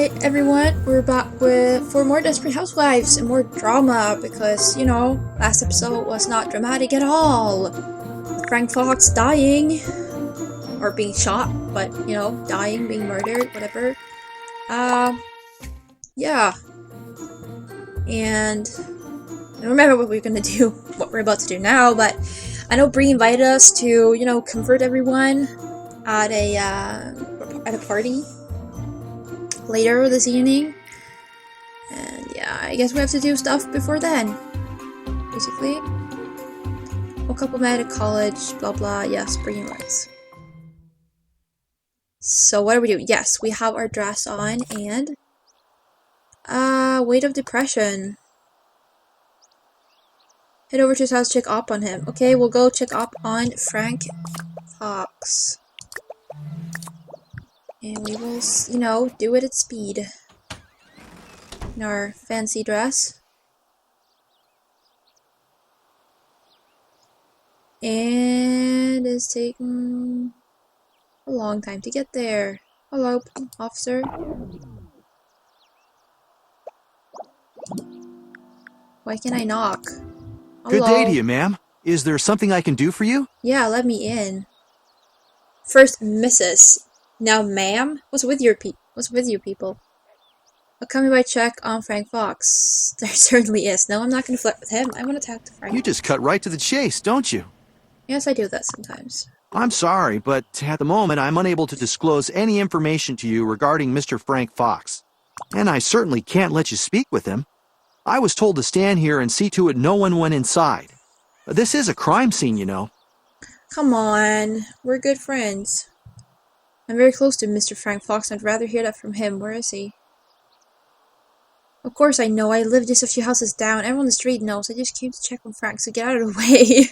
Alright everyone, we're back for more Desperate Housewives and more drama because, you know, last episode was not dramatic at all. Frank Fox dying, or being shot, but, you know, dying, being murdered, whatever. Yeah. And I don't remember what we're gonna do, what we're about to do now, but I know Bree invited us to, you know, comfort everyone at a party later this evening, and yeah, I guess we have to do stuff before then, basically. Woke up, met at college, blah blah, yes, bringing rights. So what are we doing? Yes, we have our dress on, and weight of depression. Head over to his house, check up on him. Okay, we'll go check up on Frank Fox. And we will, you know, do it at speed. In our fancy dress. And it's taking a long time to get there. Hello, officer. Why can't I knock? Hello? Good day to you, ma'am. Is there something I can do for you? Yeah, let me in. First, Mrs. Now, ma'am? What's with you people? A coming by check on Frank Fox. There certainly is. No, I'm not going to flirt with him. I want to talk to Frank. You just cut right to the chase, don't you? Yes, I do that sometimes. I'm sorry, but at the moment I'm unable to disclose any information to you regarding Mr. Frank Fox. And I certainly can't let you speak with him. I was told to stand here and see to it no one went inside. This is a crime scene, you know. Come on. We're good friends. I'm very close to Mr. Frank Fox, and I'd rather hear that from him. Where is he? Of course I know. I live just a few houses down. Everyone on the street knows. I just came to check on Frank, so get out of the way.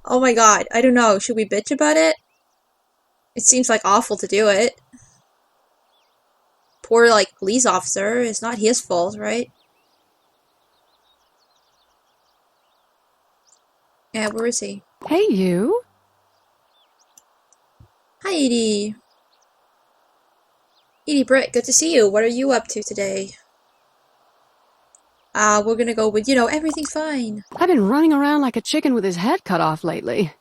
Oh my god. I don't know. Should we bitch about it? It seems like awful to do it. Poor, like, police officer. It's not his fault, right? Yeah, where is he? Hey, you. Hi, Edie. Edie Britt, good to see you. What are you up to today? We're gonna go with, you know, everything's fine. I've been running around like a chicken with his head cut off lately.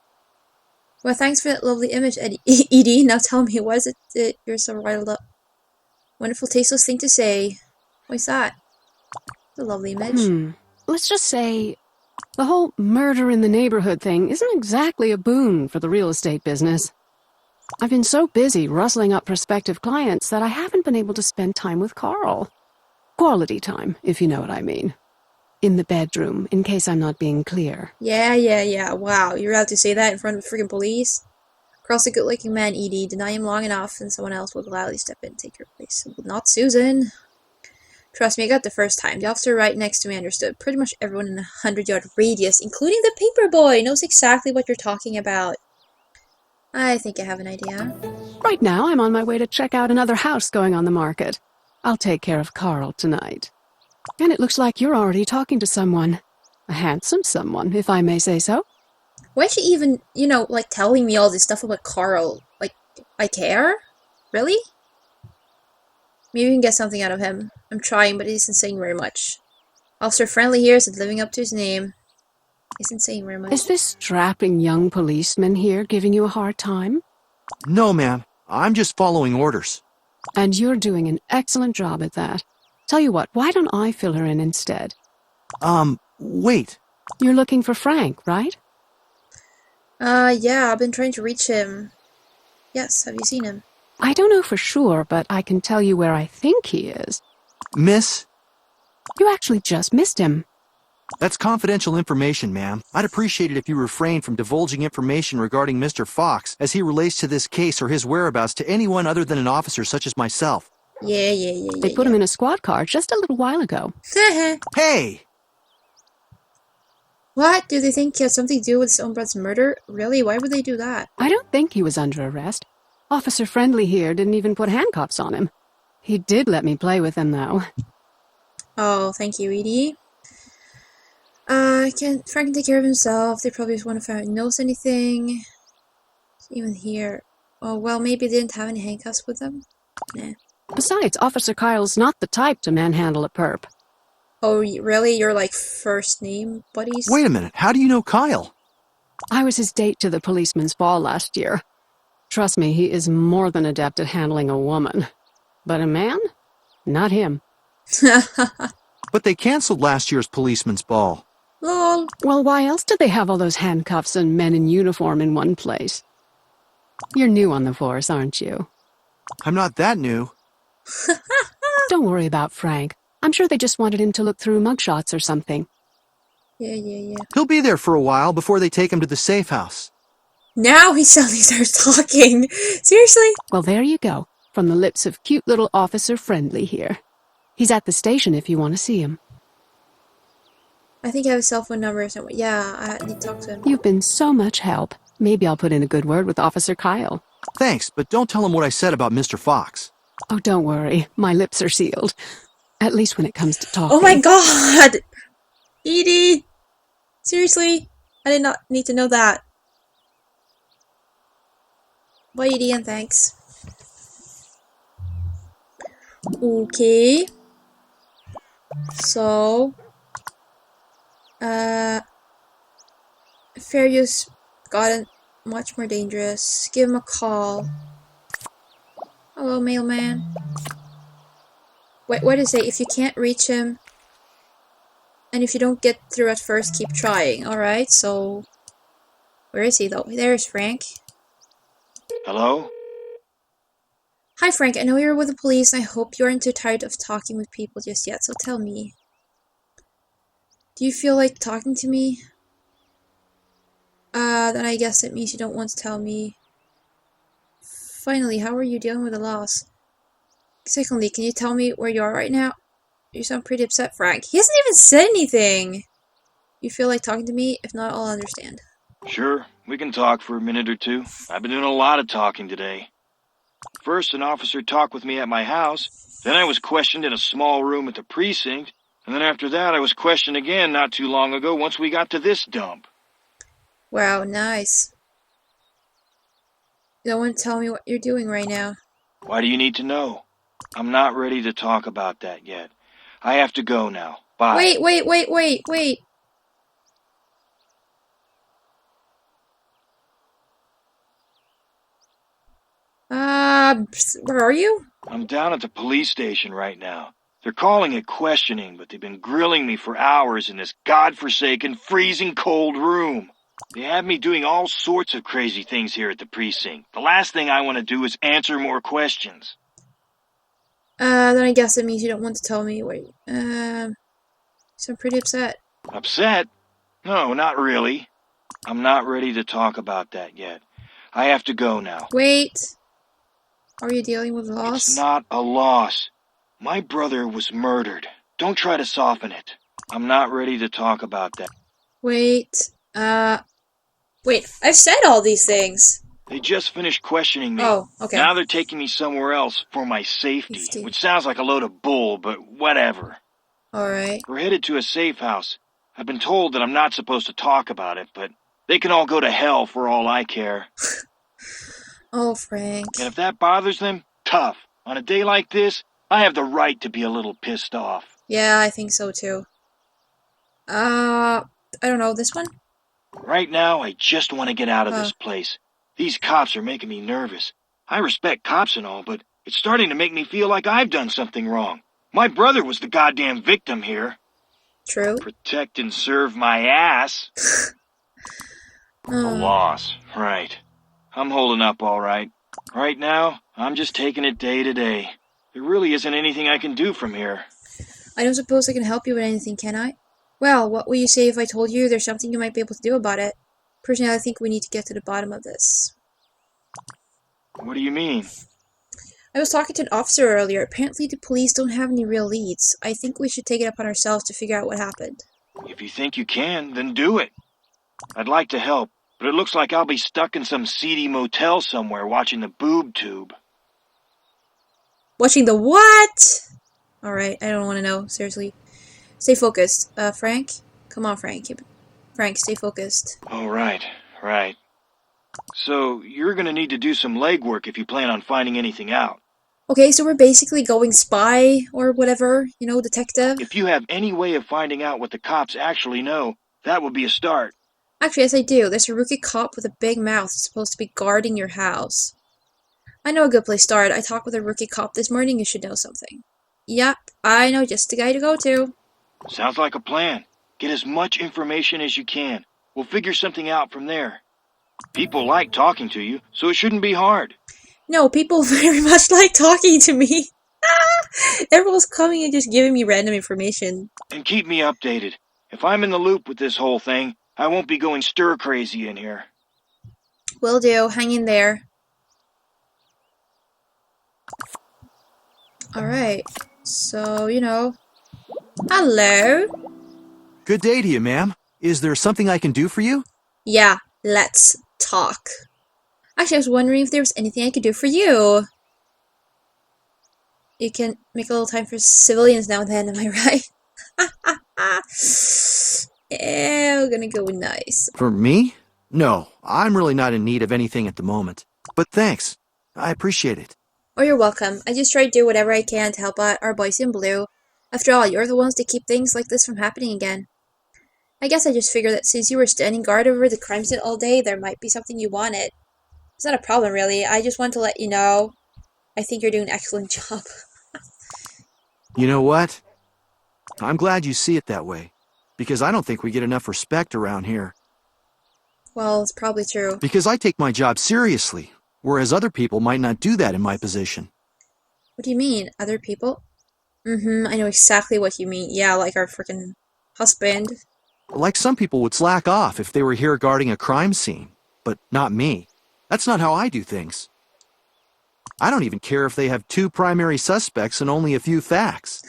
Well, thanks for that lovely image, Edie. Now tell me, why is it that you're so riled up? Wonderful, tasteless thing to say. What's that? It's a lovely image. Let's just say the whole murder in the neighborhood thing isn't exactly a boon for the real estate business. I've been so busy rustling up prospective clients that I haven't been able to spend time with Carl. Quality time, if you know what I mean. In the bedroom, in case I'm not being clear. Yeah. Wow, you're allowed to say that in front of freaking police? Carl's a good-looking man, Edie. Deny him long enough, and someone else will gladly step in and take your place. Not Susan. Trust me, I got the first time. The officer right next to me understood. Pretty much everyone in a 100-yard radius, including the paper boy, knows exactly what you're talking about. I think I have an idea. Right now, I'm on my way to check out another house going on the market. I'll take care of Carl tonight. And it looks like you're already talking to someone. A handsome someone, if I may say so. Why is she even, you know, like, telling me all this stuff about Carl? Like, I care? Really? Maybe we can get something out of him. I'm trying, but he isn't saying very much. Officer Friendly here is living up to his name. Isn't saying very much. Is this strapping young policeman here giving you a hard time? No, ma'am. I'm just following orders. And you're doing an excellent job at that. Tell you what, why don't I fill her in instead? Wait. You're looking for Frank, right? Yeah, I've been trying to reach him. Yes, have you seen him? I don't know for sure, but I can tell you where I think he is. Miss? You actually just missed him. That's confidential information, ma'am. I'd appreciate it if you refrained from divulging information regarding Mr. Fox as he relates to this case or his whereabouts to anyone other than an officer such as myself. Yeah. They put him in a squad car just a little while ago. Hey! What? Do they think he had something to do with his own brother's murder? Really? Why would they do that? I don't think he was under arrest. Officer Friendly here didn't even put handcuffs on him. He did let me play with him, though. Oh, thank you, Edie. Frank can take care of himself. They probably just want to find out if he knows anything. Even here. Oh, well, maybe they didn't have any handcuffs with them. Nah. Besides, Officer Kyle's not the type to manhandle a perp. Oh, really? You're like first name buddies? Wait a minute, how do you know Kyle? I was his date to the policeman's ball last year. Trust me, he is more than adept at handling a woman. But a man? Not him. But they canceled last year's policeman's ball. Lol. Well, why else did they have all those handcuffs and men in uniform in one place? You're new on the force, aren't you? I'm not that new. Don't worry about Frank. I'm sure they just wanted him to look through mugshots or something. Yeah. He'll be there for a while before they take him to the safe house. Now he suddenly starts talking. Seriously? Well, there you go. From the lips of cute little Officer Friendly here. He's at the station if you want to see him. I think I have a cell phone number or something. Yeah, I need to talk to him. You've been so much help. Maybe I'll put in a good word with Officer Kyle. Thanks, but don't tell him what I said about Mr. Fox. Oh, don't worry. My lips are sealed. At least when it comes to talking. Oh my god! Edie! Seriously? I did not need to know that. Bye, Edie, and thanks. Okay. So... fair use gotten much more dangerous. Give him a call. Hello, mailman. Wait, what does it say? If you can't reach him, and if you don't get through at first, keep trying. Alright, so... Where is he, though? There's Frank. Hello? Hi, Frank. I know you're with the police, and I hope you aren't too tired of talking with people just yet, so tell me. Do you feel like talking to me? Then I guess it means you don't want to tell me. Finally, how are you dealing with the loss? Secondly, can you tell me where you are right now? You sound pretty upset, Frank. He hasn't even said anything! You feel like talking to me? If not, I'll understand. Sure, we can talk for a minute or two. I've been doing a lot of talking today. First, an officer talked with me at my house. Then I was questioned in a small room at the precinct. And then after that, I was questioned again not too long ago once we got to this dump. Wow, nice. You don't want to tell me what you're doing right now. Why do you need to know? I'm not ready to talk about that yet. I have to go now. Bye. Wait. Where are you? I'm down at the police station right now. They're calling it questioning, but they've been grilling me for hours in this godforsaken, freezing cold room. They have me doing all sorts of crazy things here at the precinct. The last thing I want to do is answer more questions. Then I guess it means you don't want to tell me. Wait, so I'm pretty upset. Upset? No, not really. I'm not ready to talk about that yet. I have to go now. Wait. Are you dealing with loss? It's not a loss. My brother was murdered. Don't try to soften it. I'm not ready to talk about that. Wait, I've said all these things. They just finished questioning me. Oh, okay. Now they're taking me somewhere else for my safety, which sounds like a load of bull, but whatever. Alright. We're headed to a safe house. I've been told that I'm not supposed to talk about it, but they can all go to hell for all I care. Oh, Frank. And if that bothers them, tough. On a day like this, I have the right to be a little pissed off. Yeah, I think so too. I don't know, this one? Right now, I just want to get out of this place. These cops are making me nervous. I respect cops and all, but it's starting to make me feel like I've done something wrong. My brother was the goddamn victim here. True. Protect and serve my ass. A loss, right. I'm holding up all right. Right now, I'm just taking it day to day. There really isn't anything I can do from here. I don't suppose I can help you with anything, can I? Well, what would you say if I told you there's something you might be able to do about it? Personally, I think we need to get to the bottom of this. What do you mean? I was talking to an officer earlier. Apparently the police don't have any real leads. I think we should take it upon ourselves to figure out what happened. If you think you can, then do it. I'd like to help, but it looks like I'll be stuck in some seedy motel somewhere watching the boob tube. Watching the what? Alright, I don't want to know. Seriously. Stay focused. Frank? Come on, Frank. Frank, stay focused. Oh, right. So, you're gonna need to do some legwork if you plan on finding anything out. Okay, so we're basically going spy or whatever, you know, detective. If you have any way of finding out what the cops actually know, that would be a start. Actually, yes, I do. There's a rookie cop with a big mouth who's supposed to be guarding your house. I know a good place to start. I talked with a rookie cop this morning. You should know something. Yep, I know just the guy to go to. Sounds like a plan. Get as much information as you can. We'll figure something out from there. People like talking to you, so it shouldn't be hard. No, people very much like talking to me. Everyone's coming and just giving me random information. And keep me updated. If I'm in the loop with this whole thing, I won't be going stir-crazy in here. Will do. Hang in there. Alright. So, you know. Hello? Good day to you, ma'am. Is there something I can do for you? Yeah, let's talk. Actually, I was wondering if there was anything I could do for you. You can make a little time for civilians now and then, am I right? Yeah, we're gonna go with nice. For me? No, I'm really not in need of anything at the moment. But thanks. I appreciate it. Oh, you're welcome. I just try to do whatever I can to help out our boys in blue. After all, you're the ones that keep things like this from happening again. I guess I just figured that since you were standing guard over the crime scene all day, there might be something you wanted. It's not a problem, really. I just want to let you know. I think you're doing an excellent job. You know what? I'm glad you see it that way. Because I don't think we get enough respect around here. Well, it's probably true. Because I take my job seriously, whereas other people might not do that in my position. What do you mean? Other people? I know exactly what you mean. Yeah, like our freaking husband. Like some people would slack off if they were here guarding a crime scene, but not me. That's not how I do things. I don't even care if they have 2 primary suspects and only a few facts.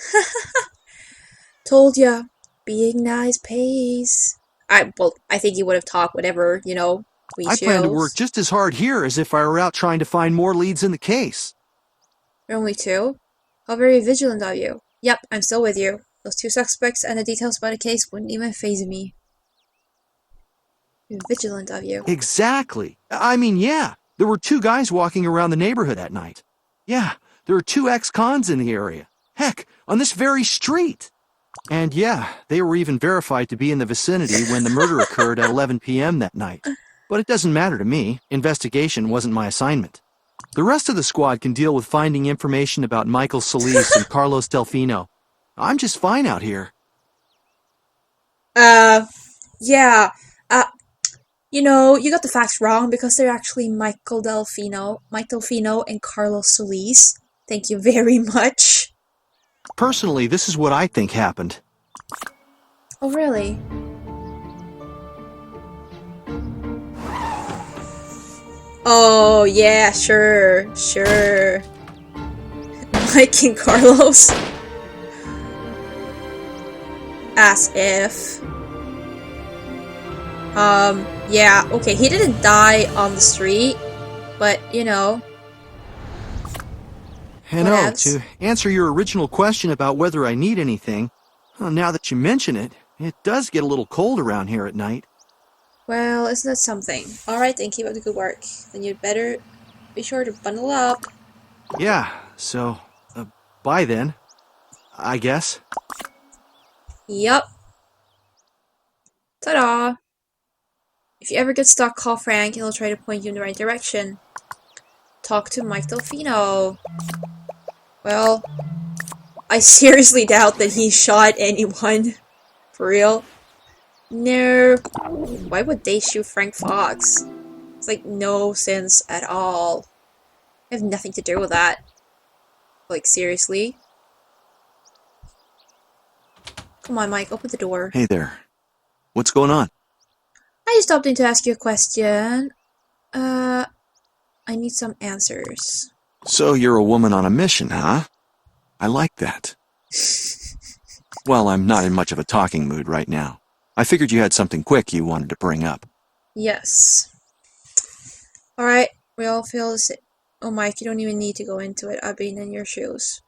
Told ya. Being nice pays. I think you would have talked whatever, you know, we I plan to work just as hard here as if I were out trying to find more leads in the case. You're only 2? How very vigilant of you. Yep, I'm still with you. Those 2 suspects and the details about the case wouldn't even faze me. Vigilant of you. Exactly. I mean, yeah, there were 2 guys walking around the neighborhood that night. Yeah, there are 2 ex-cons in the area. Heck, on this very street. And yeah, they were even verified to be in the vicinity when the murder occurred at 11 p.m. that night. But it doesn't matter to me. Investigation wasn't my assignment. The rest of the squad can deal with finding information about Michael Solis and Carlos Delfino. I'm just fine out here. Yeah. You know, you got the facts wrong because they're actually Mike Delfino, and Carlos Solis. Thank you very much. Personally, this is what I think happened. Oh, really? Oh, yeah, sure. Mike and Carlos. As if. Yeah, okay, he didn't die on the street, but, you know. And to answer your original question about whether I need anything, well, now that you mention it, it does get a little cold around here at night. Well, isn't that something? Alright, then keep up the good work. Then you'd better be sure to bundle up. Yeah, so, bye then, I guess. Yup. Ta-da! If you ever get stuck, call Frank and he'll try to point you in the right direction. Talk to Mike Delfino. Well, I seriously doubt that he shot anyone. For real. No. Why would they shoot Frank Fox? It's like no sense at all. I have nothing to do with that. Like, seriously? Come on, Mike, open the door. Hey there. What's going on? I just stopped in to ask you a question. I need some answers. So you're a woman on a mission, huh? I like that. Well, I'm not in much of a talking mood right now. I figured you had something quick you wanted to bring up. Yes. Alright, we all feel the same. Oh, Mike, you don't even need to go into it. I've been in your shoes.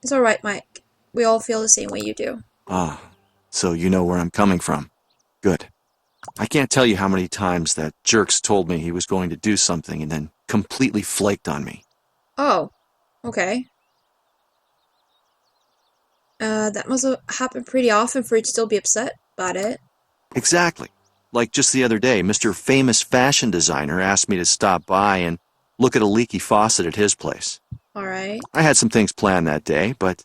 It's alright, Mike. We all feel the same way you do. Ah, so you know where I'm coming from. Good. I can't tell you how many times that jerk's told me he was going to do something and then completely flaked on me. Oh. Okay. That must have happened pretty often for you to still be upset about it. Exactly. Like just the other day, Mr. Famous Fashion Designer asked me to stop by and look at a leaky faucet at his place. Alright. I had some things planned that day, but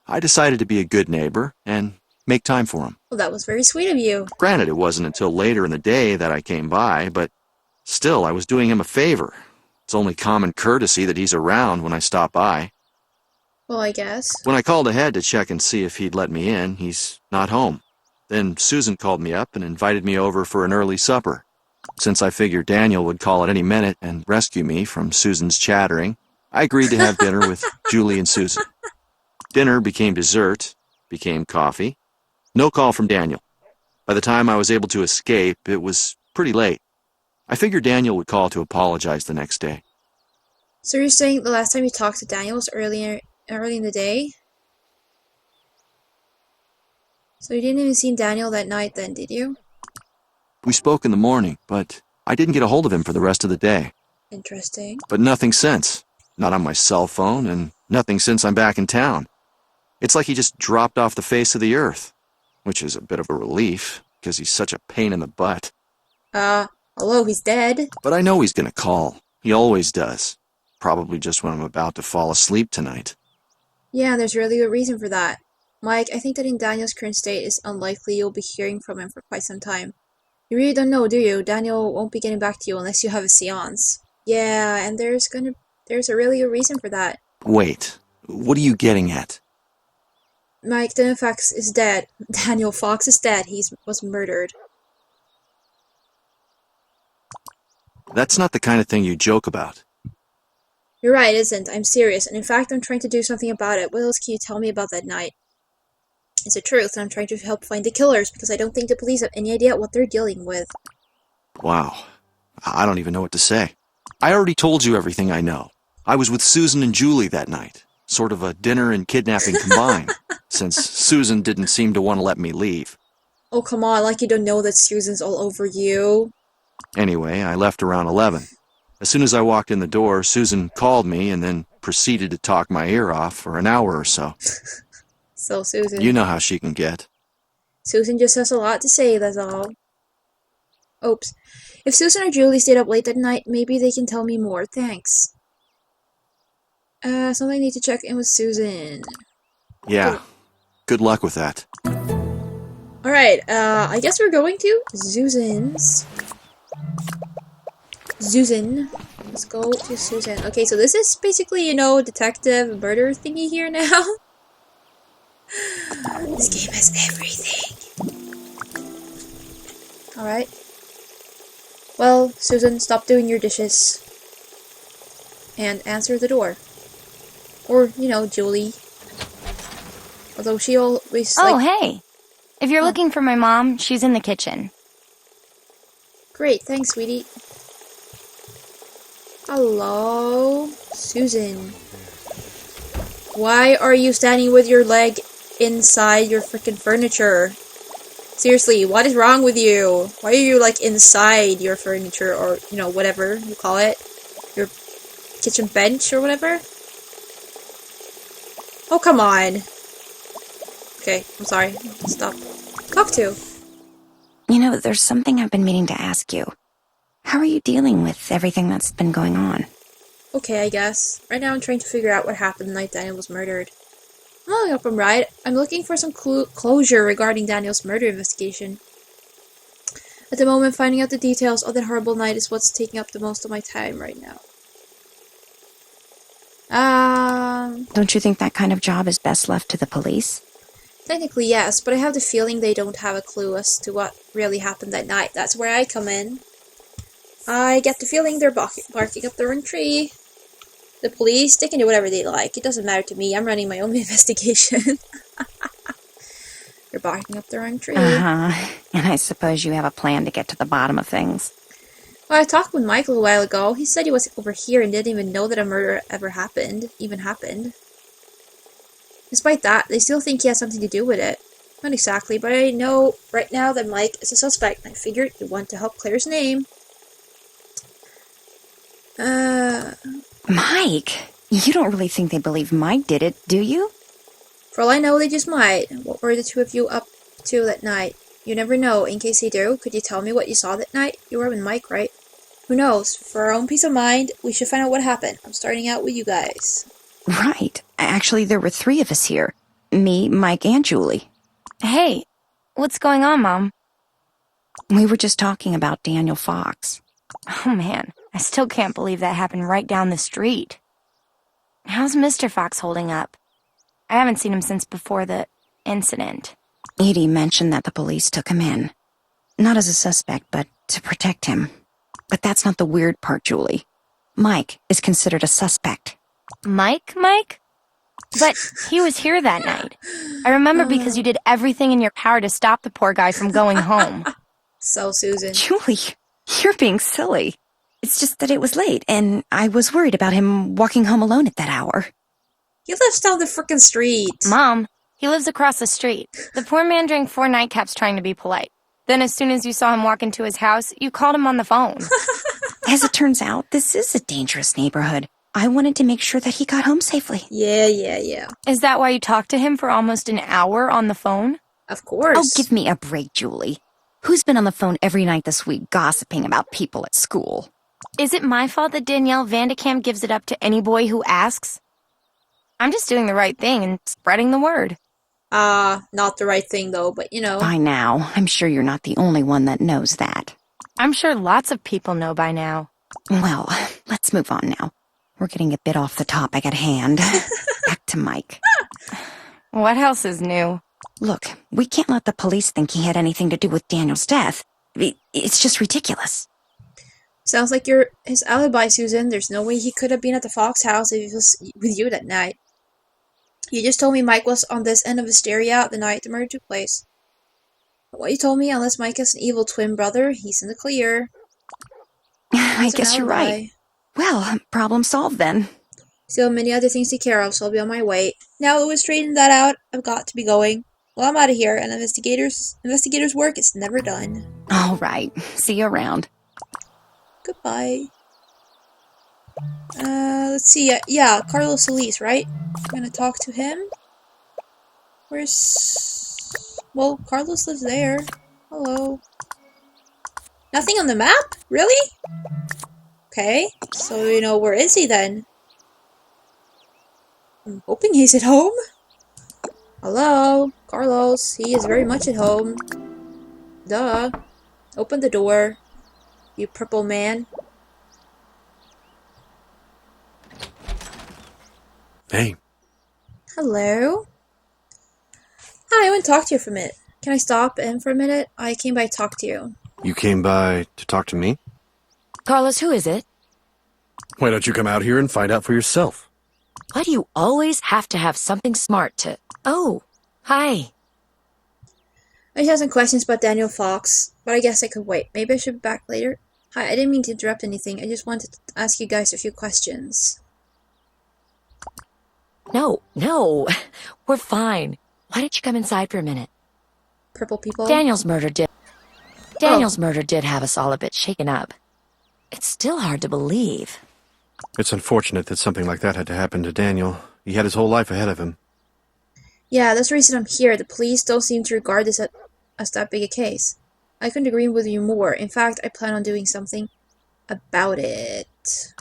I decided to be a good neighbor and make time for him. Well, that was very sweet of you. Granted, it wasn't until later in the day that I came by, but still, I was doing him a favor. It's only common courtesy that he's around when I stop by. Well, I guess. When I called ahead to check and see if he'd let me in, he's not home. Then Susan called me up and invited me over for an early supper. Since I figured Daniel would call at any minute and rescue me from Susan's chattering, I agreed to have dinner with Julie and Susan. Dinner became dessert, became coffee. No call from Daniel. By the time I was able to escape, it was pretty late. I figured Daniel would call to apologize the next day. So you're saying the last time you talked to Daniel was early in the day? So you didn't even see Daniel that night then, did you? We spoke in the morning, but I didn't get a hold of him for the rest of the day. Interesting. But nothing since. Not on my cell phone, and nothing since I'm back in town. It's like he just dropped off the face of the earth, which is a bit of a relief, because he's such a pain in the butt. Hello, he's dead. But I know he's gonna call. He always does. Probably just when I'm about to fall asleep tonight. Yeah, there's really a reason for that. Mike, I think that in Daniel's current state, it's unlikely you'll be hearing from him for quite some time. You really don't know, do you? Daniel won't be getting back to you unless you have a seance. Yeah, and there's a really a reason for that. Wait, what are you getting at? Mike, Daniel Fox is dead. Daniel Fox is dead. He was murdered. That's not the kind of thing you joke about. You're right, it isn't. I'm serious, and in fact, I'm trying to do something about it. What else can you tell me about that night? It's the truth, and I'm trying to help find the killers, because I don't think the police have any idea what they're dealing with. Wow. I don't even know what to say. I already told you everything I know. I was with Susan and Julie that night. Sort of a dinner and kidnapping combined, since Susan didn't seem to want to let me leave. Oh, come on, like you don't know that Susan's all over you. Anyway, I left around 11. As soon as I walked in the door, Susan called me and then proceeded to talk my ear off for an hour or so. So, Susan. You know how she can get. Susan just has a lot to say, that's all. Oops. If Susan or Julie stayed up late that night, maybe they can tell me more. Thanks. Something I need to check in with Susan. Yeah. Good luck with that. Alright, I guess we're going to Susan. Let's go to Susan. Okay, so this is basically, you know, detective murder thingy here now. This game has everything. Alright. Well, Susan, stop doing your dishes. And answer the door. Or, you know, Julie. Although she always, Oh, hey! If you're looking for my mom, she's in the kitchen. Great, thanks, sweetie. Hello? Susan. Why are you standing with your leg inside your freaking furniture? Seriously, what is wrong with you? Why are you, like, inside your furniture, or, you know, whatever you call it? Your kitchen bench, or whatever? Oh, come on. Okay, I'm sorry. Stop. Talk to. You know, there's something I've been meaning to ask you. How are you dealing with everything that's been going on? Okay, I guess. Right now I'm trying to figure out what happened the night Daniel was murdered. I'm not up, I'm right. I'm looking for some closure regarding Daniel's murder investigation. At the moment, finding out the details of that horrible night is what's taking up the most of my time right now. Don't you think that kind of job is best left to the police? Technically, yes, but I have the feeling they don't have a clue as to what really happened that night. That's where I come in. I get the feeling they're barking up their own tree. The police, they can do whatever they like. It doesn't matter to me. I'm running my own investigation. They're barking up their own tree. Uh-huh. And I suppose you have a plan to get to the bottom of things. Well, I talked with Michael a while ago. He said he was over here and didn't even know that a murder even happened. Despite that, they still think he has something to do with it. Not exactly, but I know right now that Mike is a suspect, and I figured you want to help clear his name. Mike? You don't really think they believe Mike did it, do you? For all I know, they just might. What were the two of you up to that night? You never know. In case they do, could you tell me what you saw that night? You were with Mike, right? Who knows? For our own peace of mind, we should find out what happened. I'm starting out with you guys. Right. Actually, there were 3 of us here. Me, Mike, and Julie. Hey, what's going on, Mom? We were just talking about Daniel Fox. Oh man, I still can't believe that happened right down the street. How's Mr. Fox holding up? I haven't seen him since before the incident. Edie mentioned that the police took him in. Not as a suspect, but to protect him. But that's not the weird part, Julie. Mike is considered a suspect. Mike? But he was here that night. I remember because you did everything in your power to stop the poor guy from going home. So, Susan. Julie, you're being silly. It's just that it was late, and I was worried about him walking home alone at that hour. He lives down the frickin' street. Mom, he lives across the street. The poor man drank 4 nightcaps trying to be polite. Then as soon as you saw him walk into his house, you called him on the phone. As it turns out, this is a dangerous neighborhood. I wanted to make sure that he got home safely. Yeah. Is that why you talked to him for almost an hour on the phone? Of course. Oh, give me a break, Julie. Who's been on the phone every night this week gossiping about people at school? Is it my fault that Danielle Vandekamp gives it up to any boy who asks? I'm just doing the right thing and spreading the word. Not the right thing though, but you know. By now, I'm sure you're not the only one that knows that. I'm sure lots of people know by now. Well, let's move on now. We're getting a bit off the topic at hand. Back to Mike. What else is new? Look, we can't let the police think he had anything to do with Daniel's death. It's just ridiculous. Sounds like you're his alibi, Susan. There's no way he could have been at the Fox house if he was with you that night. You just told me Mike was on this end of hysteria the night the murder took place. What you told me, unless Mike is an evil twin brother, he's in the clear. I guess you're right. Well, problem solved then. Still many other things to care of, so I'll be on my way. Now that we've straightened that out, I've got to be going. Well, I'm out of here, and investigators' work is never done. All right. See you around. Goodbye. Let's see. Yeah, Carlos Solis, right? I'm gonna talk to him. Well, Carlos lives there. Hello. Nothing on the map? Really? Okay. So, where is he then? I'm hoping he's at home. Hello, Carlos. He is very much at home. Duh. Open the door, you purple man. Hey. Hello. Hi, I want to talk to you for a minute. Can I stop in for a minute? I came by to talk to you. You came by to talk to me? Carlos, who is it? Why don't you come out here and find out for yourself? Why do you always have to have something smart to... Oh, hi. I just have some questions about Daniel Fox, but I guess I could wait. Maybe I should be back later. Hi, I didn't mean to interrupt anything. I just wanted to ask you guys a few questions. No, we're fine. Why don't you come inside for a minute? Purple people? Daniel's murder did have us all a bit shaken up. It's still hard to believe. It's unfortunate that something like that had to happen to Daniel. He had his whole life ahead of him. Yeah, that's the reason I'm here. The police don't seem to regard this as that big a case. I couldn't agree with you more. In fact, I plan on doing something about it.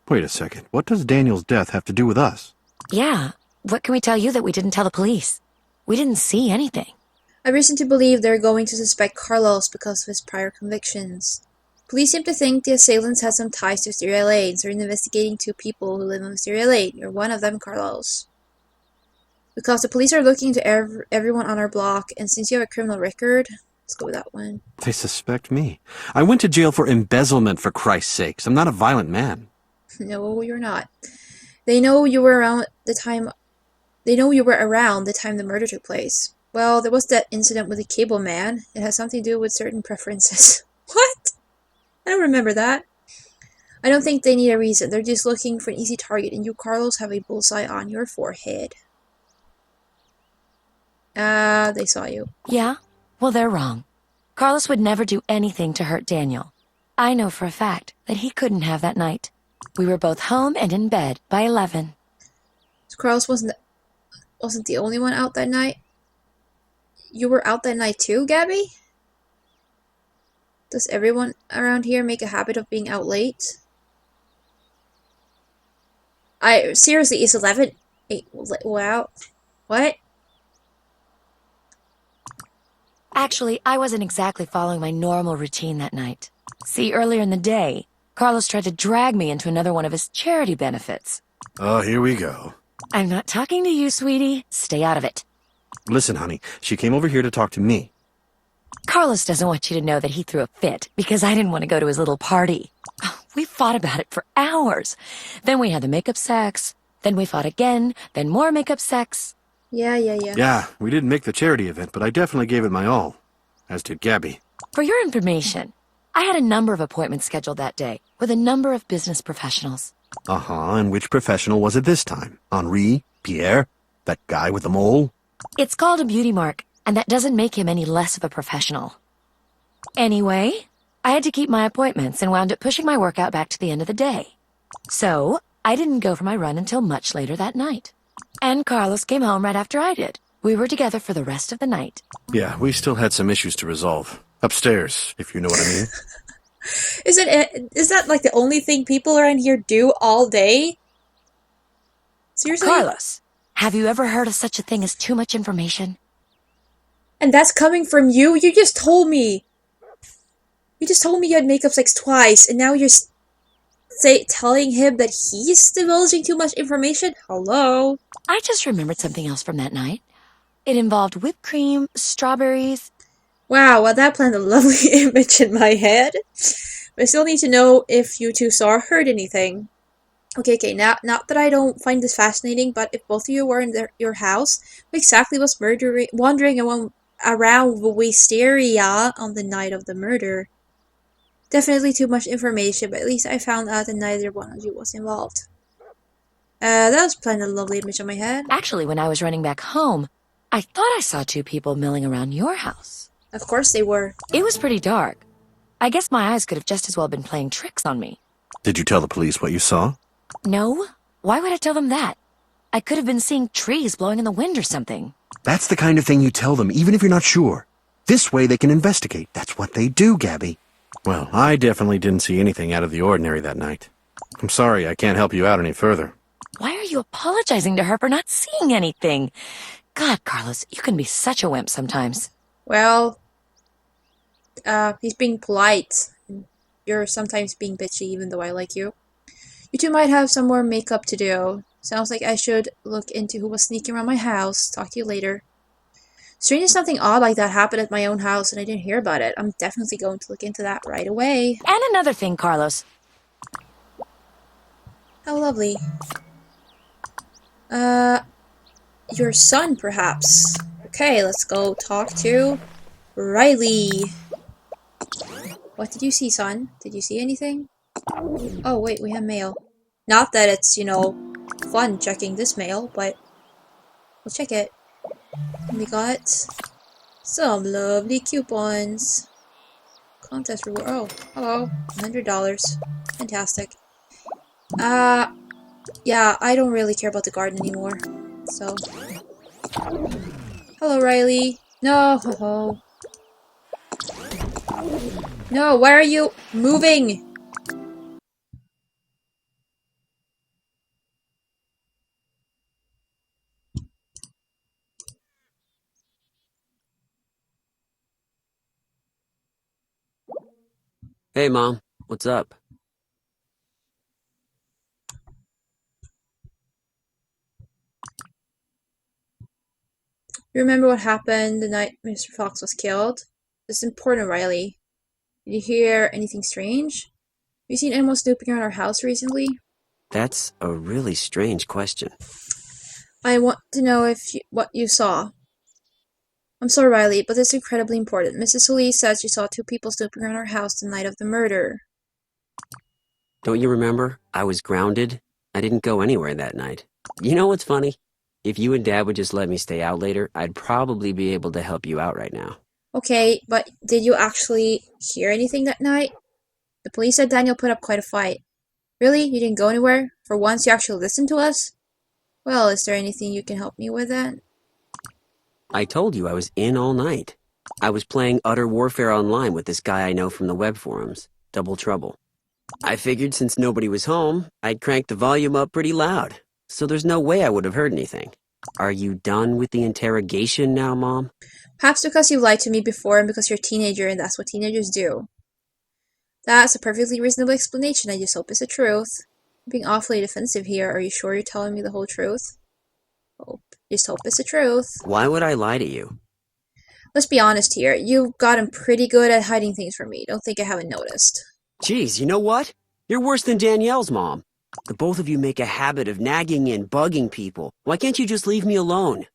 Wait a second. What does Daniel's death have to do with us? Yeah, what can we tell you that we didn't tell the police? We didn't see anything. I have reason to believe they're going to suspect Carlos because of his prior convictions. Police seem to think the assailants had some ties to Wisteria Lane, so they're investigating 2 people who live on Wisteria Lane. You're one of them, Carlos. Because the police are looking to everyone on our block, and since you have a criminal record, let's go with that one. They suspect me. I went to jail for embezzlement, for Christ's sakes. I'm not a violent man. No, you're not. They know you were around the time the murder took place. Well, there was that incident with the cable man. It has something to do with certain preferences. What? I don't remember that. I don't think they need a reason. They're just looking for an easy target, and you, Carlos, have a bullseye on your forehead. They saw you. Yeah? Well, they're wrong. Carlos would never do anything to hurt Daniel. I know for a fact that he couldn't have that night. We were both home and in bed by 11. So Carlos wasn't the only one out that night? You were out that night too, Gabby? Does everyone around here make a habit of being out late? Seriously, it's 11. Wow. What? Actually, I wasn't exactly following my normal routine that night. See, earlier in the day, Carlos tried to drag me into another one of his charity benefits. Oh, here we go. I'm not talking to you, sweetie. Stay out of it. Listen, honey, she came over here to talk to me. Carlos doesn't want you to know that he threw a fit because I didn't want to go to his little party. We fought about it for hours. Then we had the makeup sex. Then we fought again. Then more makeup sex. Yeah. Yeah, we didn't make the charity event, but I definitely gave it my all. As did Gabby. For your information, I had a number of appointments scheduled that day with a number of business professionals. Uh-huh, and which professional was it this time? Henri? Pierre? That guy with the mole? It's called a beauty mark, and that doesn't make him any less of a professional. Anyway, I had to keep my appointments and wound up pushing my workout back to the end of the day. So, I didn't go for my run until much later that night. And Carlos came home right after I did. We were together for the rest of the night. Yeah, we still had some issues to resolve. Upstairs, if you know what I mean. Is that like the only thing people around here do all day? Seriously? Carlos, have you ever heard of such a thing as too much information? And that's coming from you? You just told me. You just told me you had makeup sex twice, and now you're telling him that he's divulging too much information? Hello? I just remembered something else from that night. It involved whipped cream, strawberries. Wow, well, that planted a lovely image in my head. But I still need to know if you two saw or heard anything. Okay, now, not that I don't find this fascinating, but if both of you were in your house, who exactly was wandering around the wisteria on the night of the murder? Definitely too much information, but at least I found out that neither one of you was involved. That was planted a lovely image in my head. Actually, when I was running back home, I thought I saw two people milling around your house. Of course they were. It was pretty dark. I guess my eyes could have just as well been playing tricks on me. Did you tell the police what you saw? No? Why would I tell them that? I could have been seeing trees blowing in the wind or something. That's the kind of thing you tell them, even if you're not sure. This way they can investigate. That's what they do, Gabby. Well, I definitely didn't see anything out of the ordinary that night. I'm sorry I can't help you out any further. Why are you apologizing to her for not seeing anything? God, Carlos, you can be such a wimp sometimes. Well, he's being polite. You're sometimes being bitchy, even though I like you. You two might have some more makeup to do. Sounds like I should look into who was sneaking around my house. Talk to you later. Strange if something odd like that happened at my own house and I didn't hear about it. I'm definitely going to look into that right away. And another thing, Carlos. How lovely. Your son, perhaps. Okay, let's go talk to Riley. What did you see, son? Did you see anything? Oh, wait, we have mail. Not that it's, fun checking this mail, but we'll check it. We got some lovely coupons. Contest reward. Oh, hello. $100. Fantastic. Yeah, I don't really care about the garden anymore. So. Hello, Riley. No. No, why are you moving? Hey, Mom. What's up? You remember what happened the night Mr. Fox was killed? This is important, Riley. Did you hear anything strange? Have you seen anyone snooping around our house recently? That's a really strange question. I want to know what you saw. I'm sorry, Riley, but it's incredibly important. Mrs. Solis says she saw two people snooping around our house the night of the murder. Don't you remember? I was grounded. I didn't go anywhere that night. You know what's funny? If you and Dad would just let me stay out later, I'd probably be able to help you out right now. Okay, but did you actually hear anything that night? The police said Daniel put up quite a fight. Really? You didn't go anywhere? For once you actually listened to us? Well, is there anything you can help me with then? I told you I was in all night. I was playing Utter Warfare online with this guy I know from the web forums, Double Trouble. I figured since nobody was home, I'd crank the volume up pretty loud, so there's no way I would have heard anything. Are you done with the interrogation now, Mom? Perhaps because you lied to me before and because you're a teenager and that's what teenagers do. That's a perfectly reasonable explanation. I just hope it's the truth. I'm being awfully defensive here. Are you sure you're telling me the whole truth? Just hope it's the truth. Why would I lie to you? Let's be honest here. You've gotten pretty good at hiding things from me. Don't think I haven't noticed. Geez, you know what? You're worse than Danielle's mom. The both of you make a habit of nagging and bugging people. Why can't you just leave me alone?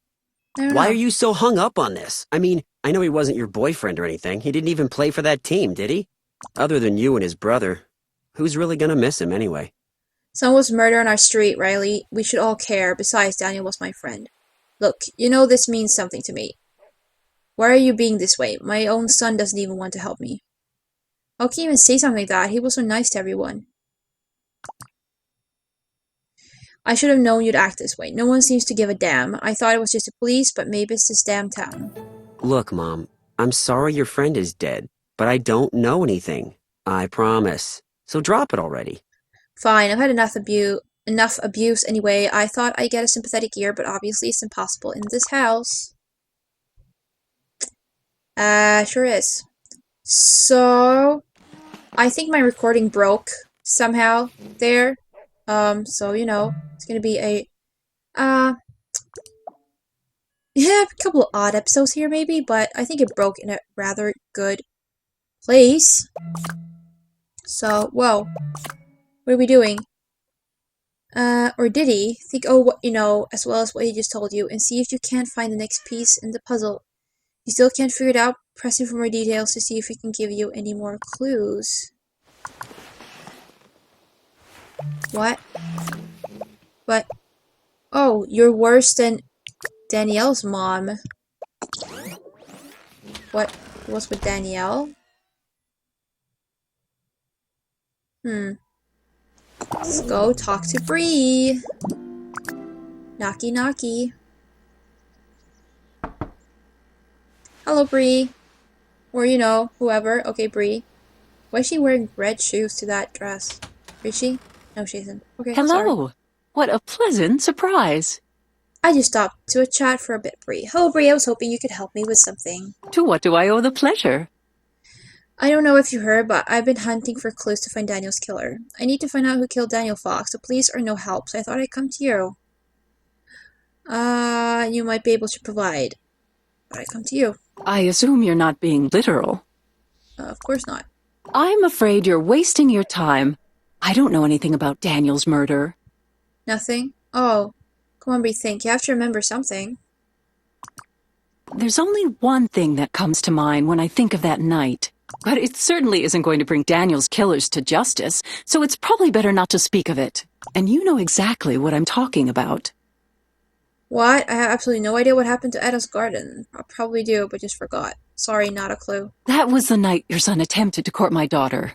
Why are you so hung up on this? I mean, I know he wasn't your boyfriend or anything. He didn't even play for that team, did he? Other than you and his brother. Who's really gonna miss him anyway? Someone was murdered on our street, Riley. We should all care. Besides, Daniel was my friend. Look, you know this means something to me. Why are you being this way? My own son doesn't even want to help me. How can you even say something like that? He was so nice to everyone. I should have known you'd act this way. No one seems to give a damn. I thought it was just the police, but maybe it's this damn town. Look, Mom, I'm sorry your friend is dead, but I don't know anything. I promise. So drop it already. Fine, I've had enough abuse anyway. I thought I'd get a sympathetic ear, but obviously it's impossible in this house. Sure is. So, I think my recording broke somehow there. So, you know, it's gonna be a, yeah, a couple of odd episodes here maybe, but I think it broke in a rather good place. So, whoa. What are we doing? Or did he? Think, oh, what you know, as well as what he just told you, and see if you can't find the next piece in the puzzle. If you still can't figure it out, pressing for more details to see if we can give you any more clues. What? What? Oh, you're worse than Danielle's mom. What was with Danielle? Let's go talk to Bree. Knocky knocky. Hello, Bree. Or, you know, whoever. Okay, Bree. Why is she wearing red shoes to that dress? Is she? No, she isn't. Okay, Hello. sorry. What a pleasant surprise. I just stopped to a chat for a bit, Bree. Hello, Bree. I was hoping you could help me with something. To what do I owe the pleasure? I don't know if you heard, but I've been hunting for clues to find Daniel's killer. I need to find out who killed Daniel Fox. The police are no help, so I thought I'd come to you. You might be able to provide. But I come to you. I assume you're not being literal. Of course not. I'm afraid you're wasting your time. I don't know anything about Daniel's murder. Nothing? Oh. Come on, Bree, think. You have to remember something. There's only one thing that comes to mind when I think of that night. But it certainly isn't going to bring Daniel's killers to justice, so it's probably better not to speak of it. And you know exactly what I'm talking about. What? I have absolutely no idea what happened to Eda's garden. I probably do, but just forgot. Sorry, not a clue. That was the night your son attempted to court my daughter.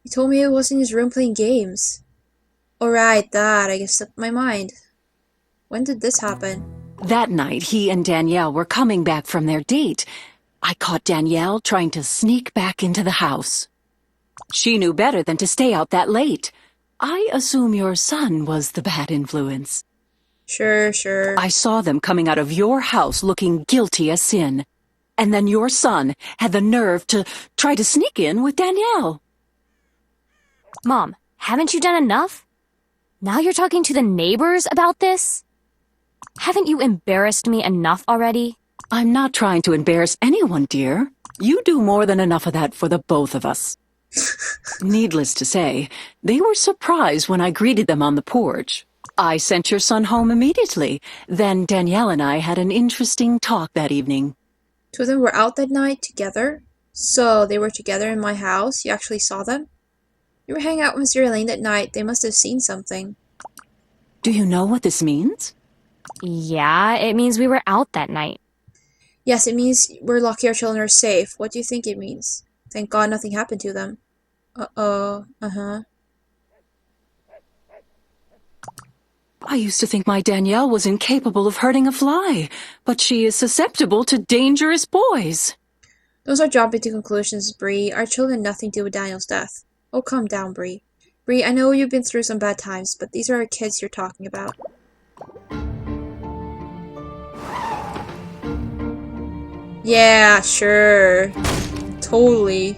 He told me he was in his room playing games. Alright, that, I guess slipped my mind. When did this happen? That night, he and Danielle were coming back from their date. I caught Danielle trying to sneak back into the house. She knew better than to stay out that late. I assume your son was the bad influence. Sure. I saw them coming out of your house looking guilty as sin. And then your son had the nerve to try to sneak in with Danielle. Mom, haven't you done enough? Now you're talking to the neighbors about this? Haven't you embarrassed me enough already? I'm not trying to embarrass anyone, dear. You do more than enough of that for the both of us. Needless to say, they were surprised when I greeted them on the porch. I sent your son home immediately. Then Danielle and I had an interesting talk that evening. Two of them were out that night together? So, they were together in my house? You actually saw them? You were hanging out with Mr. Elaine that night. They must have seen something. Do you know what this means? Yeah, it means we were out that night. Yes, it means we're lucky our children are safe. What do you think it means? Thank God nothing happened to them. Uh-oh. Uh-huh. I used to think my Danielle was incapable of hurting a fly, but she is susceptible to dangerous boys. Those are jumping to conclusions, Bree. Our children had nothing to do with Daniel's death. Oh, calm down, Bree. Bree, I know you've been through some bad times, but these are our kids you're talking about. Yeah, sure. Totally.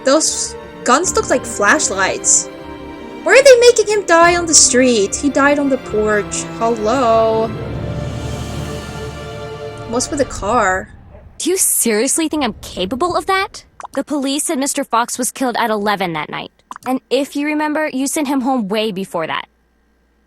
Those guns look like flashlights. Why are they making him die on the street? He died on the porch. Hello. What's with the car? Do you seriously think I'm capable of that? The police said Mr. Fox was killed at 11 that night. And if you remember, you sent him home way before that.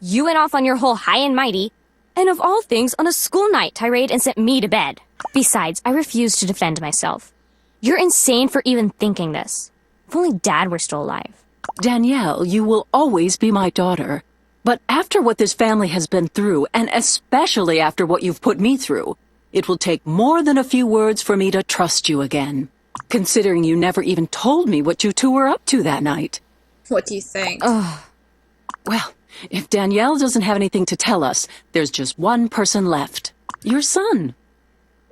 You went off on your whole high and mighty, and of all things, on a school night tirade and sent me to bed. Besides, I refuse to defend myself. You're insane for even thinking this. If only Dad were still alive. Danielle, you will always be my daughter. But after what this family has been through, and especially after what you've put me through, it will take more than a few words for me to trust you again. Considering you never even told me what you two were up to that night. What do you think? Well, if Danielle doesn't have anything to tell us, there's just one person left. Your son.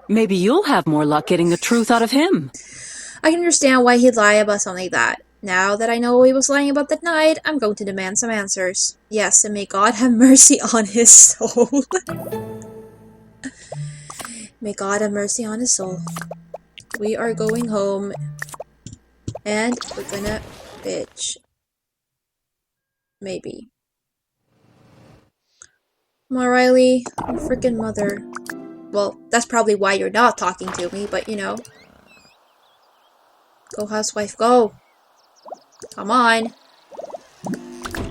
Maybe you'll have more luck getting the truth out of him. I can understand why he'd lie about something like that. Now that I know he was lying about that night, I'm going to demand some answers. Yes, and may God have mercy on his soul. May God have mercy on his soul. We are going home. And we're gonna bitch. Maybe. Come on, Riley. Your freaking mother. Well, that's probably why you're not talking to me, but you know. Go, housewife, go. Come on.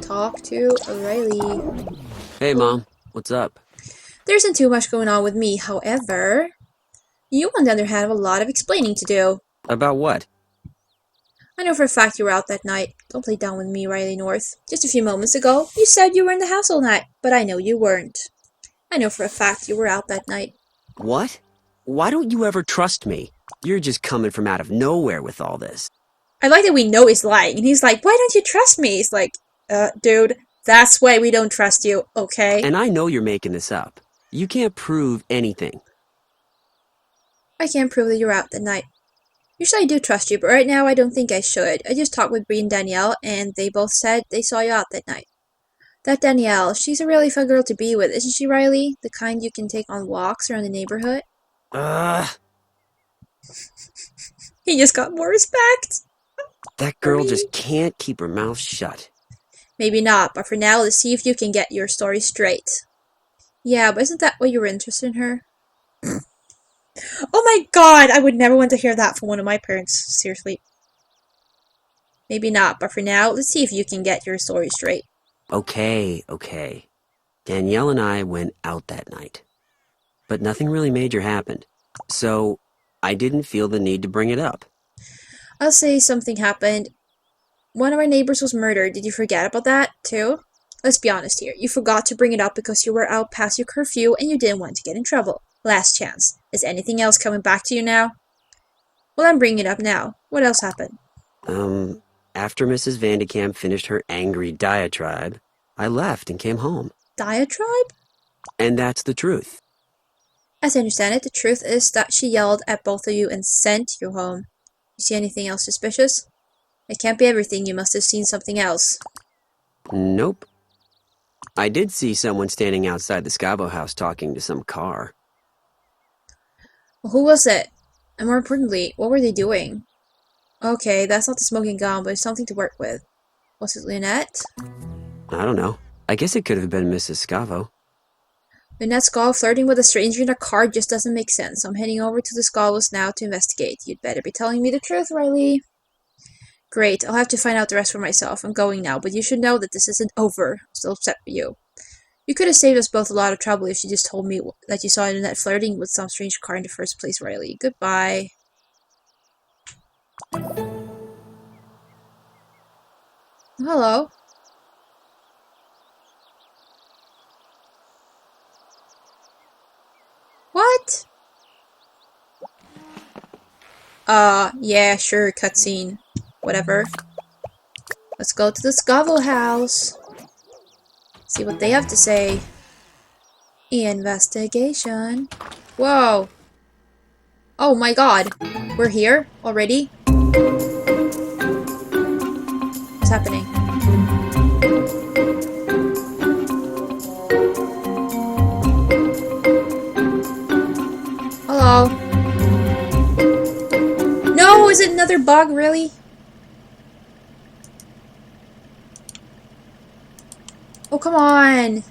Talk to Riley. Hey, Mom. What's up? There isn't too much going on with me, however. You, on the other hand, have a lot of explaining to do. About what? I know for a fact you were out that night. Don't play down with me, Riley North. Just a few moments ago, you said you were in the house all night, but I know you weren't. I know for a fact you were out that night. What? Why don't you ever trust me? You're just coming from out of nowhere with all this. I like that we know he's lying, and he's like, why don't you trust me? He's like, dude, that's why we don't trust you, okay? And I know you're making this up. You can't prove anything. I can't prove that you were out that night. Usually I do trust you, but right now I don't think I should. I just talked with Bree and Danielle, and they both said they saw you out that night. That Danielle, she's a really fun girl to be with, isn't she, Riley? The kind you can take on walks around the neighborhood. He just got more respect. That girl just can't keep her mouth shut. Maybe not, but for now, let's see if you can get your story straight. Yeah, but isn't that why you were interested in her? Oh my god, I would never want to hear that from one of my parents, seriously. Maybe not, but for now, let's see if you can get your story straight. Okay. Danielle and I went out that night. But nothing really major happened. So, I didn't feel the need to bring it up. I'll say something happened. One of our neighbors was murdered. Did you forget about that, too? Let's be honest here. You forgot to bring it up because you were out past your curfew and you didn't want to get in trouble. Last chance. Is anything else coming back to you now? Well, I'm bringing it up now. What else happened? After Mrs. Vandekamp finished her angry diatribe, I left and came home. Diatribe? And that's the truth. As I understand it, the truth is that she yelled at both of you and sent you home. You see anything else suspicious? It can't be everything. You must have seen something else. Nope. I did see someone standing outside the Scavo house talking to some car. Well, who was it? And more importantly, what were they doing? Okay, that's not the smoking gun, but it's something to work with. Was it Lynette? I don't know. I guess it could have been Mrs. Scavo. Lynette Scavo flirting with a stranger in a car just doesn't make sense. I'm heading over to the Scavos now to investigate. You'd better be telling me the truth, Riley. Great, I'll have to find out the rest for myself. I'm going now, but you should know that this isn't over. I'm still upset with you. You could have saved us both a lot of trouble if you just told me that you saw Lynette flirting with some strange car in the first place, Riley. Goodbye. Hello. What? Yeah, sure, cutscene. Whatever. Let's go to the Scoville house. See what they have to say. Investigation. Whoa. Oh my god. We're here already? What's happening? Hello? No, is it another bug, really? Oh, come on.